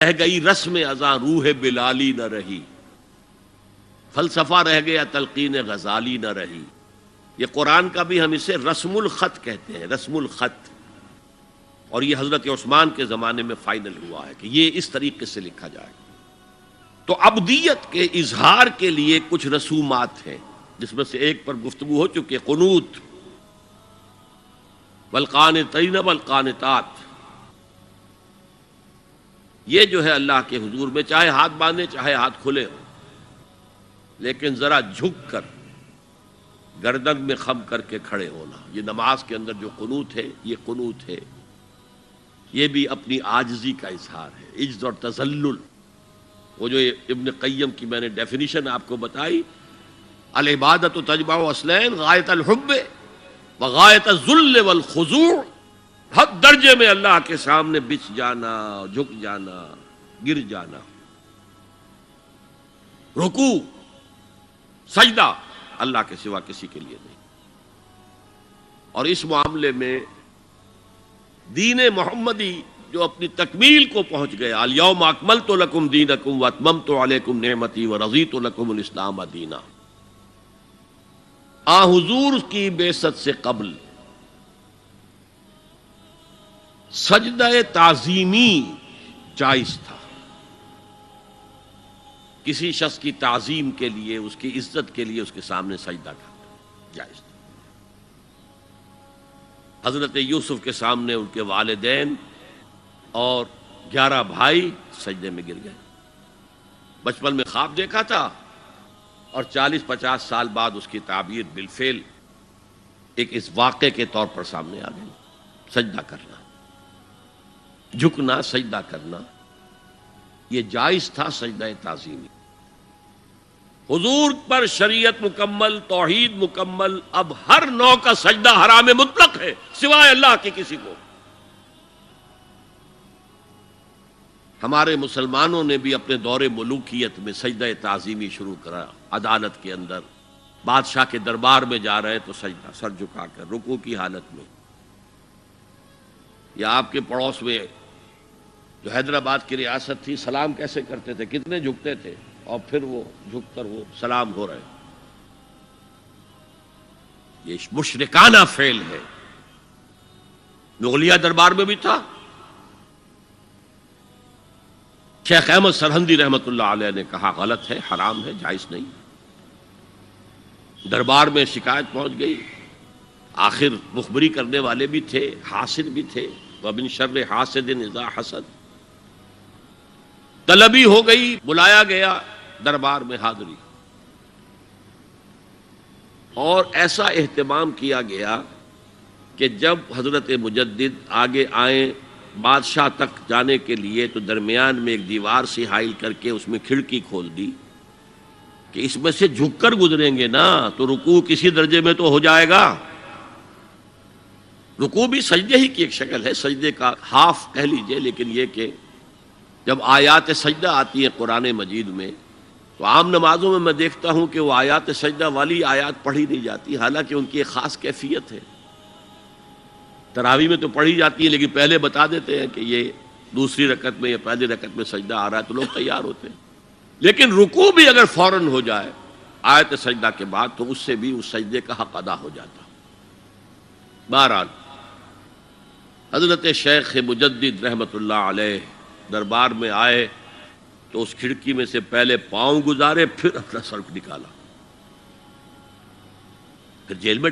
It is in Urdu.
رہ گئی رسم ازاں روح بلالی نہ رہی، فلسفہ رہ گیا تلقین غزالی نہ رہی۔ یہ قرآن کا بھی ہم اسے رسم الخط کہتے ہیں، رسم الخط، اور یہ حضرت عثمان کے زمانے میں فائنل ہوا ہے کہ یہ اس طریقے سے لکھا جائے۔ تو عبدیت کے اظہار کے لیے کچھ رسومات ہیں، جس میں سے ایک پر گفتگو ہو چکی ہے، قنوت، والقانتین والقانتات۔ یہ جو ہے اللہ کے حضور میں چاہے ہاتھ باندھے چاہے ہاتھ کھلے ہوں، لیکن ذرا جھک کر گردن میں خم کر کے کھڑے ہونا، یہ نماز کے اندر جو قنوت ہے یہ قنوت ہے، یہ بھی اپنی عاجزی کا اظہار ہے، عجز اور تذلل۔ وہ جو ابن قیم کی میں نے ڈیفینیشن آپ کو بتائی، العبادت تجمع اصلین غایت الحب وغایت الذل والخضوع، حد درجے میں اللہ کے سامنے بچ جانا، جھک جانا، گر جانا، رکوع، سجدہ اللہ کے سوا کسی کے لیے نہیں۔ اور اس معاملے میں دین محمدی جو اپنی تکمیل کو پہنچ گیا، الیوم اکملت لکم دینکم واتممت علیکم نعمتی ورضیت لکم الاسلام دینا، آ حضور کی بعثت سے قبل سجدہ تعظیمی جائز تھا، کسی شخص کی تعظیم کے لیے، اس کی عزت کے لیے اس کے سامنے سجدہ کرنا جائز تھا۔ حضرت یوسف کے سامنے ان کے والدین اور 11 بھائی سجدے میں گر گئے، بچپن میں خواب دیکھا تھا اور 40-50 سال بعد اس کی تعبیر بالفعل ایک اس واقعے کے طور پر سامنے آ گئی۔ سجدہ کرنا، جھکنا، سجدہ کرنا، یہ جائز تھا سجدہ تعظیمی۔ حضور پر شریعت مکمل، توحید مکمل، اب ہر نوع کا سجدہ حرام مطلق ہے سوائے اللہ کے کسی کو۔ ہمارے مسلمانوں نے بھی اپنے دور ملوکیت میں سجدہ تعظیمی شروع کرا، عدالت کے اندر بادشاہ کے دربار میں جا رہے تو سجدہ، سر جھکا کر رکوع کی حالت میں۔ یا آپ کے پڑوس میں جو حیدرآباد کی ریاست تھی، سلام کیسے کرتے تھے، کتنے جھکتے تھے، اور پھر وہ جھک کر وہ سلام ہو رہے۔ یہ مشرکانہ فعل ہے، مغلیہ دربار میں بھی تھا۔ شیخ احمد سرہندی رحمۃ اللہ علیہ نے کہا غلط ہے، حرام ہے، جائز نہیں۔ دربار میں شکایت پہنچ گئی، آخر مخبری کرنے والے بھی تھے، حاسد بھی تھے، وَمِن شَرِّ حَاسِدٍ إِذَا حَسَدَ، طلبی ہو گئی، بلایا گیا دربار میں، حاضری، اور ایسا اہتمام کیا گیا کہ جب حضرت مجدد آگے آئیں بادشاہ تک جانے کے لیے تو درمیان میں ایک دیوار سے حائل کر کے اس میں کھڑکی کھول دی کہ اس میں سے جھک کر گزریں گے نا تو رکوع کسی درجے میں تو ہو جائے گا۔ رکوع بھی سجدے ہی کی ایک شکل ہے، سجدے کا ہاف کہہ لیجئے، لیکن یہ کہ جب آیات سجدہ آتی ہیں قرآن مجید میں تو عام نمازوں میں میں دیکھتا ہوں کہ وہ آیات سجدہ والی آیات پڑھی نہیں جاتی، حالانکہ ان کی ایک خاص کیفیت ہے۔ تراویح میں تو پڑھی جاتی ہے، لیکن پہلے بتا دیتے ہیں کہ یہ دوسری رکعت میں یا پہلی رکعت میں سجدہ آ رہا ہے تو لوگ تیار ہوتے ہیں۔ لیکن رکوع بھی اگر فوراً ہو جائے آیت سجدہ کے بعد تو اس سے بھی اس سجدے کا حق ادا ہو جاتا۔ بہرحال حضرت شیخ مجدد رحمۃ اللہ علیہ دربار میں آئے تو اس کھڑکی میں سے پہلے پاؤں گزارے، پھر اپنا سر نکالا، پھر جیل میں